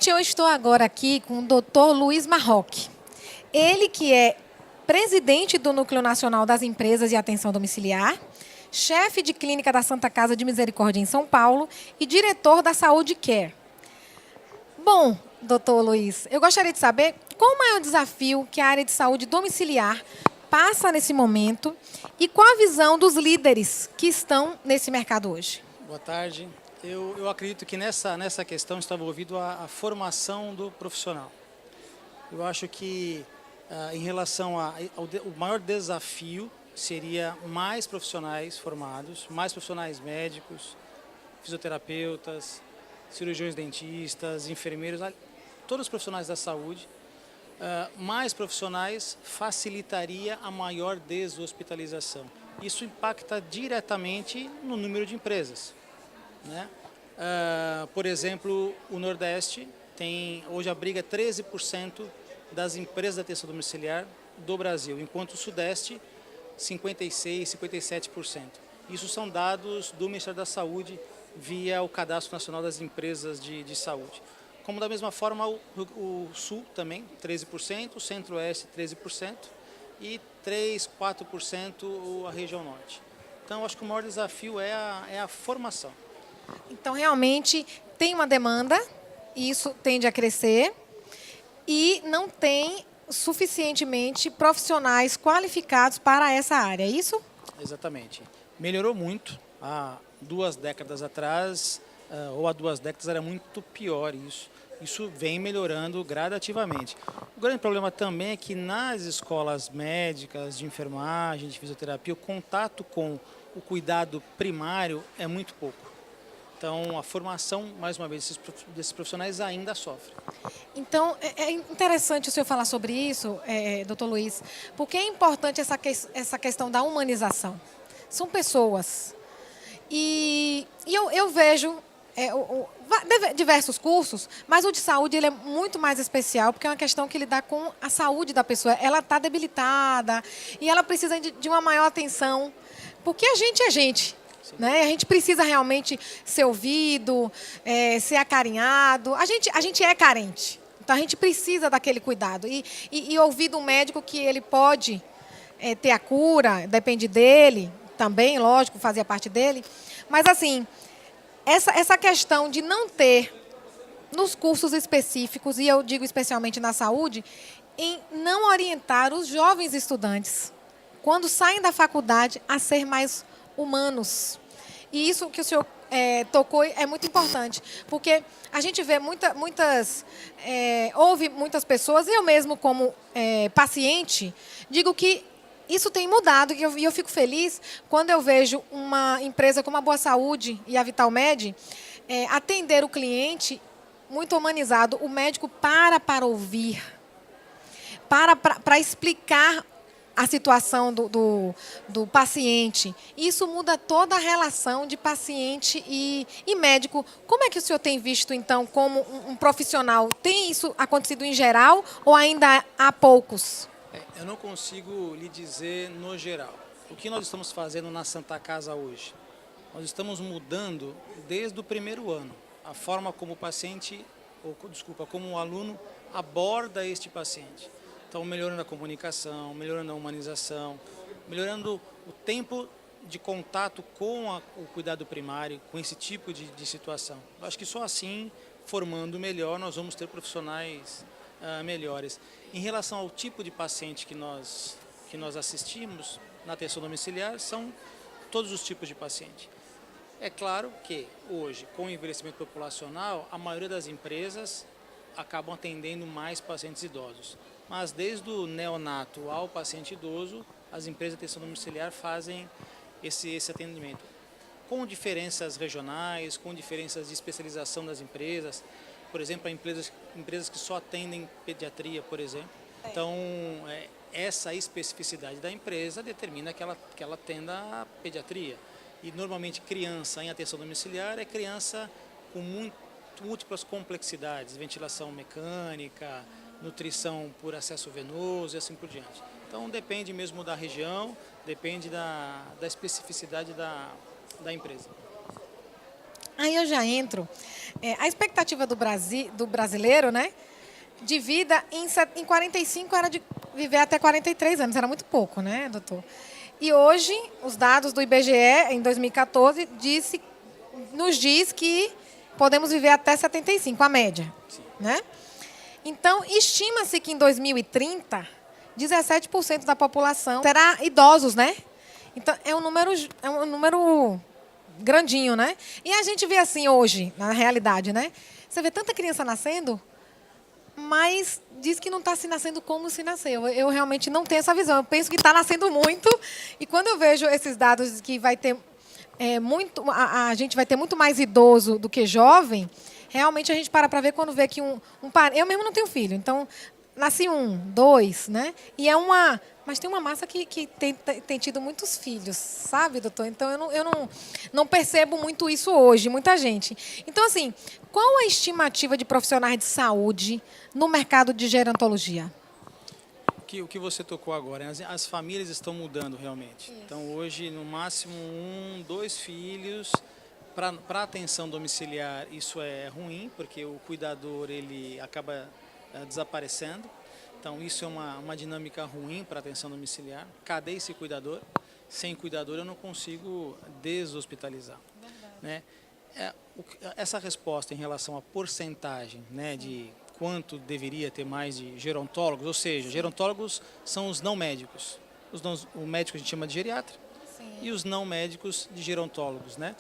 Gente, eu estou agora aqui com o Dr. Luiz Marroque. Ele que é presidente do Núcleo Nacional das Empresas de Atenção Domiciliar, chefe de clínica da Santa Casa de Misericórdia em São Paulo e diretor da Saúde Care. Bom, doutor Luiz, eu gostaria de saber qual o maior desafio que a área de saúde domiciliar passa nesse momento e qual a visão dos líderes que estão nesse mercado hoje. Boa tarde. Eu acredito que nessa questão está envolvido a formação do profissional. Eu acho que em relação o maior desafio seria mais profissionais formados, mais profissionais médicos, fisioterapeutas, cirurgiões dentistas, enfermeiros, todos os profissionais da saúde. Mais profissionais facilitaria a maior deshospitalização. Isso impacta diretamente no número de empresas, né? Por exemplo, o Nordeste hoje abriga 13% das empresas de atenção domiciliar do Brasil, enquanto o Sudeste 56%, 57%. Isso são dados do Ministério da Saúde via o Cadastro Nacional das Empresas de Saúde. Como da mesma forma o Sul também, 13%, o Centro-Oeste 13% e 3%, 4% a região Norte. Então, acho que o maior desafio é a formação. Então, realmente, tem uma demanda, e isso tende a crescer, e não tem suficientemente profissionais qualificados para essa área, é isso? Exatamente. Melhorou muito. Há 2 décadas atrás, ou há 2 décadas, era muito pior isso. Isso vem melhorando gradativamente. O grande problema também é que nas escolas médicas, de enfermagem, de fisioterapia, o contato com o cuidado primário é muito pouco. Então, a formação, mais uma vez, desses profissionais ainda sofre. Então, é interessante o senhor falar sobre isso, doutor Luiz, porque é importante essa questão da humanização. São pessoas. E eu vejo diversos cursos, mas o de saúde ele é muito mais especial, porque é uma questão que lida com a saúde da pessoa. Ela está debilitada e ela precisa de uma maior atenção, porque a gente é gente. Né? A gente precisa realmente ser ouvido, ser acarinhado. A gente é carente, então a gente precisa daquele cuidado. E ouvir do médico que ele pode ter a cura, depende dele, também, lógico, fazia parte dele. Mas, assim, essa questão de não ter nos cursos específicos, e eu digo especialmente na saúde, em não orientar os jovens estudantes, quando saem da faculdade, a ser mais humanos. E isso que o senhor tocou é muito importante, porque a gente vê ouve muitas pessoas, e eu mesmo como paciente, digo que isso tem mudado, e eu fico feliz quando eu vejo uma empresa como a Boa Saúde e a Vitalmed atender o cliente muito humanizado. O médico para ouvir, para explicar a situação do paciente. Isso muda toda a relação de paciente e médico. Como é que o senhor tem visto, então, como um profissional? Tem isso acontecido em geral ou ainda há poucos? Eu não consigo lhe dizer no geral. O que nós estamos fazendo na Santa Casa hoje? Nós estamos mudando desde o primeiro ano a forma como como o aluno aborda este paciente. Então, melhorando a comunicação, melhorando a humanização, melhorando o tempo de contato com o cuidado primário, com esse tipo de situação. Eu acho que só assim, formando melhor, nós vamos ter profissionais melhores. Em relação ao tipo de paciente que nós assistimos na atenção domiciliar, são todos os tipos de paciente. É claro que hoje, com o envelhecimento populacional, a maioria das empresas acabam atendendo mais pacientes idosos. Mas desde o neonato ao paciente idoso, as empresas de atenção domiciliar fazem esse atendimento. Com diferenças regionais, com diferenças de especialização das empresas. Por exemplo, há empresas que só atendem pediatria, por exemplo. Então, essa especificidade da empresa determina que ela atenda a pediatria. E normalmente criança em atenção domiciliar é criança com múltiplas complexidades, ventilação mecânica, nutrição por acesso venoso e assim por diante. Então depende mesmo da região, depende da especificidade da empresa. Aí eu já entro. A expectativa do brasileiro, né, de vida em 45 era de viver até 43 anos. Era muito pouco, né, doutor? E hoje, os dados do IBGE, em 2014, nos diz que podemos viver até 75, a média. Né? Então, estima-se que em 2030, 17% da população será idosos, né? Então, é um número grandinho, né? E a gente vê assim hoje, na realidade, né? Você vê tanta criança nascendo, mas diz que não está se nascendo como se nasceu. Eu realmente não tenho essa visão. Eu penso que está nascendo muito. E quando eu vejo esses dados que vai ter a gente vai ter muito mais idoso do que jovem, realmente a gente para ver quando vê que eu mesmo não tenho filho, então nasce 1, 2, né? E mas tem uma massa que tem tido muitos filhos, sabe, doutor? Então eu não percebo muito isso hoje, muita gente. Então, assim, qual a estimativa de profissionais de saúde no mercado de gerontologia? O que você tocou agora, né? As famílias estão mudando realmente. Isso. Então, hoje, no máximo 1, 2 filhos. Para atenção domiciliar, isso é ruim, porque o cuidador ele acaba desaparecendo. Então, isso é uma dinâmica ruim para atenção domiciliar. Cadê esse cuidador? Sem cuidador, eu não consigo deshospitalizar. Né? Essa resposta em relação à porcentagem, né, de quanto deveria ter mais de gerontólogos, ou seja, gerontólogos são os não médicos. O médico a gente chama de geriatra. Sim. E os não médicos de gerontólogos, né?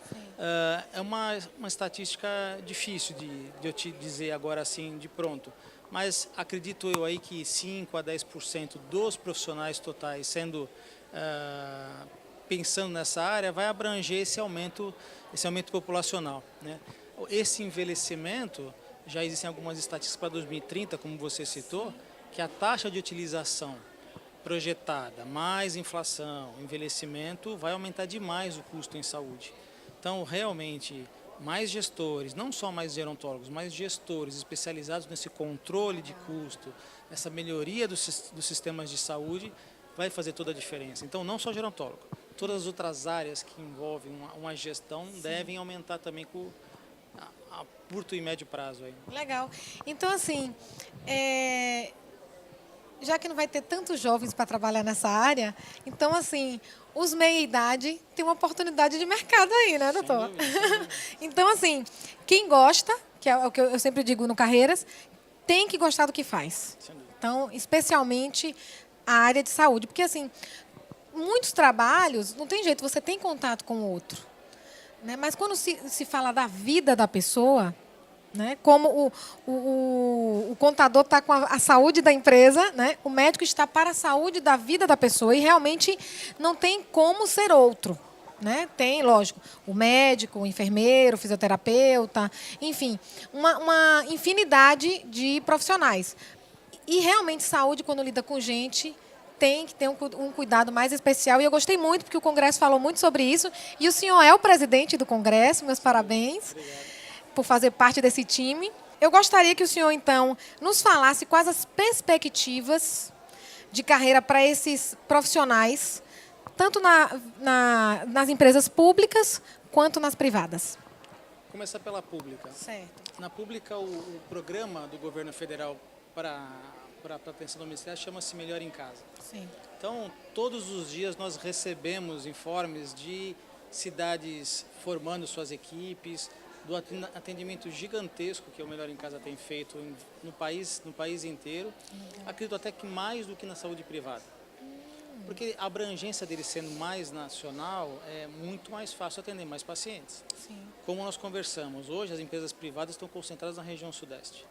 É uma estatística difícil de eu te dizer agora assim de pronto, mas acredito eu aí que 5 a 10% dos profissionais totais pensando nessa área vai abranger esse aumento populacional, né? Esse envelhecimento, já existem algumas estatísticas para 2030, como você citou, que a taxa de utilização projetada, mais inflação, envelhecimento, vai aumentar demais o custo em saúde. Então, realmente, mais gestores, não só mais gerontólogos, mas gestores especializados nesse controle de custo, essa melhoria dos sistemas de saúde, vai fazer toda a diferença. Então, não só gerontólogo, todas as outras áreas que envolvem uma gestão devem aumentar também a curto e médio prazo. Aí. Legal. Então, assim, já que não vai ter tantos jovens para trabalhar nessa área, então, assim, os meia-idade têm uma oportunidade de mercado aí, né, doutor? Sem dúvida. Então, assim, quem gosta, que é o que eu sempre digo no Carreiras, tem que gostar do que faz. Então, especialmente a área de saúde. Porque, assim, muitos trabalhos, não tem jeito, você tem contato com o outro. Né? Mas quando se fala da vida da pessoa... Né? Como o contador está com a saúde da empresa, né? O médico está para a saúde da vida da pessoa e realmente não tem como ser outro. Né? Tem, lógico, o médico, o enfermeiro, o fisioterapeuta, enfim, uma infinidade de profissionais. E realmente saúde, quando lida com gente, tem que ter um cuidado mais especial. E eu gostei muito, porque o Congresso falou muito sobre isso. E o senhor é o presidente do Congresso, meus parabéns. Obrigado. Por fazer parte desse time. Eu gostaria que o senhor, então, nos falasse quais as perspectivas de carreira para esses profissionais, tanto nas empresas públicas quanto nas privadas. Começar pela pública. Certo. Na pública, o programa do governo federal para atenção domiciliar chama-se Melhor em Casa. Sim. Então, todos os dias nós recebemos informes de cidades formando suas equipes, do atendimento gigantesco que o Melhor em Casa tem feito no país inteiro. Acredito até que mais do que na saúde privada. Porque a abrangência dele sendo mais nacional, é muito mais fácil atender mais pacientes. Sim. Como nós conversamos, hoje as empresas privadas estão concentradas na região sudeste.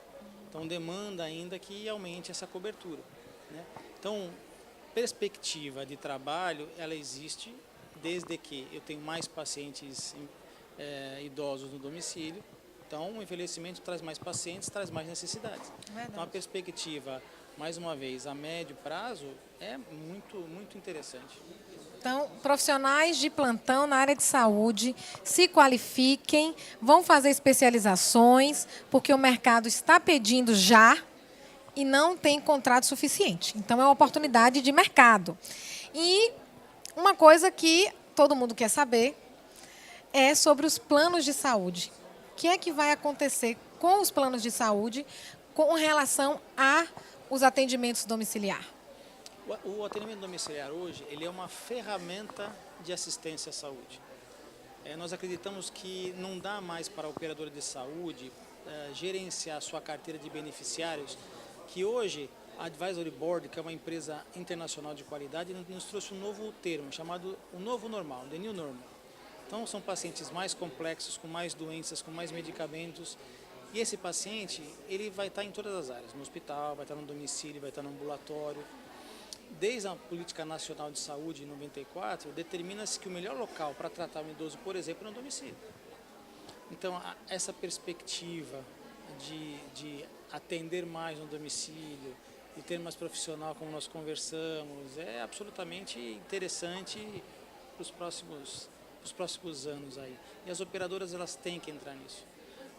Então demanda ainda que aumente essa cobertura. Né? Então, perspectiva de trabalho, ela existe desde que eu tenho mais pacientes idosos no domicílio. Então, o envelhecimento traz mais pacientes, traz mais necessidades. Verdade. Então, a perspectiva, mais uma vez, a médio prazo, é muito, muito interessante. Então, profissionais de plantão na área de saúde, se qualifiquem, vão fazer especializações, porque o mercado está pedindo já e não tem contrato suficiente. Então, é uma oportunidade de mercado. E uma coisa que todo mundo quer saber é sobre os planos de saúde. que é que vai acontecer com os planos de saúde com relação a os atendimentos domiciliar? O atendimento domiciliar hoje, ele é uma ferramenta de assistência à saúde. Nós acreditamos que não dá mais para a operadora de saúde gerenciar sua carteira de beneficiários, que hoje a Advisory Board, que é uma empresa internacional de qualidade, nos trouxe um novo termo, chamado o novo normal, the new normal. Então, são pacientes mais complexos, com mais doenças, com mais medicamentos. E esse paciente, ele vai estar em todas as áreas, no hospital, vai estar no domicílio, vai estar no ambulatório. Desde a Política Nacional de Saúde, em 94, determina-se que o melhor local para tratar um idoso, por exemplo, é no domicílio. Então, essa perspectiva de atender mais no domicílio, de ter mais profissional, como nós conversamos, é absolutamente interessante para os próximos anos aí. E as operadoras, elas têm que entrar nisso,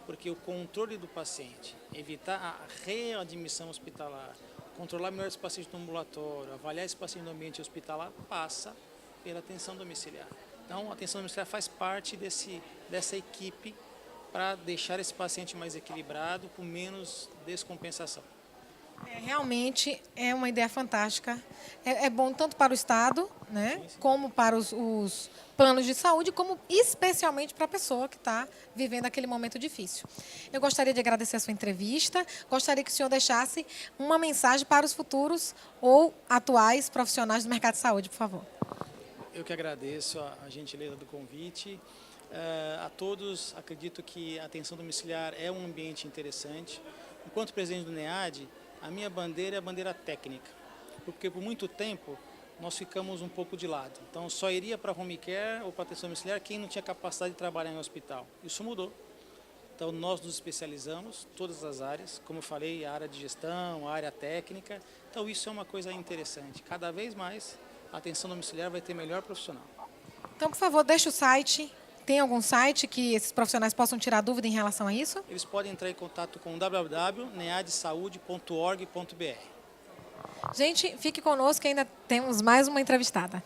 porque o controle do paciente, evitar a readmissão hospitalar, controlar melhor esse paciente no ambulatório, avaliar esse paciente no ambiente hospitalar, passa pela atenção domiciliar. Então, a atenção domiciliar faz parte dessa equipe para deixar esse paciente mais equilibrado, com menos descompensação. Realmente é uma ideia fantástica. É bom tanto para o Estado, né, Sim, sim. como para os planos de saúde, como especialmente para a pessoa que está vivendo aquele momento difícil. Eu gostaria de agradecer a sua entrevista, gostaria que o senhor deixasse uma mensagem para os futuros ou atuais profissionais do mercado de saúde, por favor. Eu que agradeço a gentileza do convite. A todos, acredito que a atenção domiciliar é um ambiente interessante. Enquanto presidente do NEAD, a minha bandeira é a bandeira técnica, porque por muito tempo nós ficamos um pouco de lado. Então, só iria para home care ou para atenção domiciliar quem não tinha capacidade de trabalhar em hospital. Isso mudou. Então, nós nos especializamos, todas as áreas, como eu falei, a área de gestão, a área técnica. Então, isso é uma coisa interessante. Cada vez mais, a atenção domiciliar vai ter melhor profissional. Então, por favor, deixe o site. Tem algum site que esses profissionais possam tirar dúvida em relação a isso? Eles podem entrar em contato com www.neadsaude.org.br. Gente, fique conosco que ainda temos mais uma entrevistada.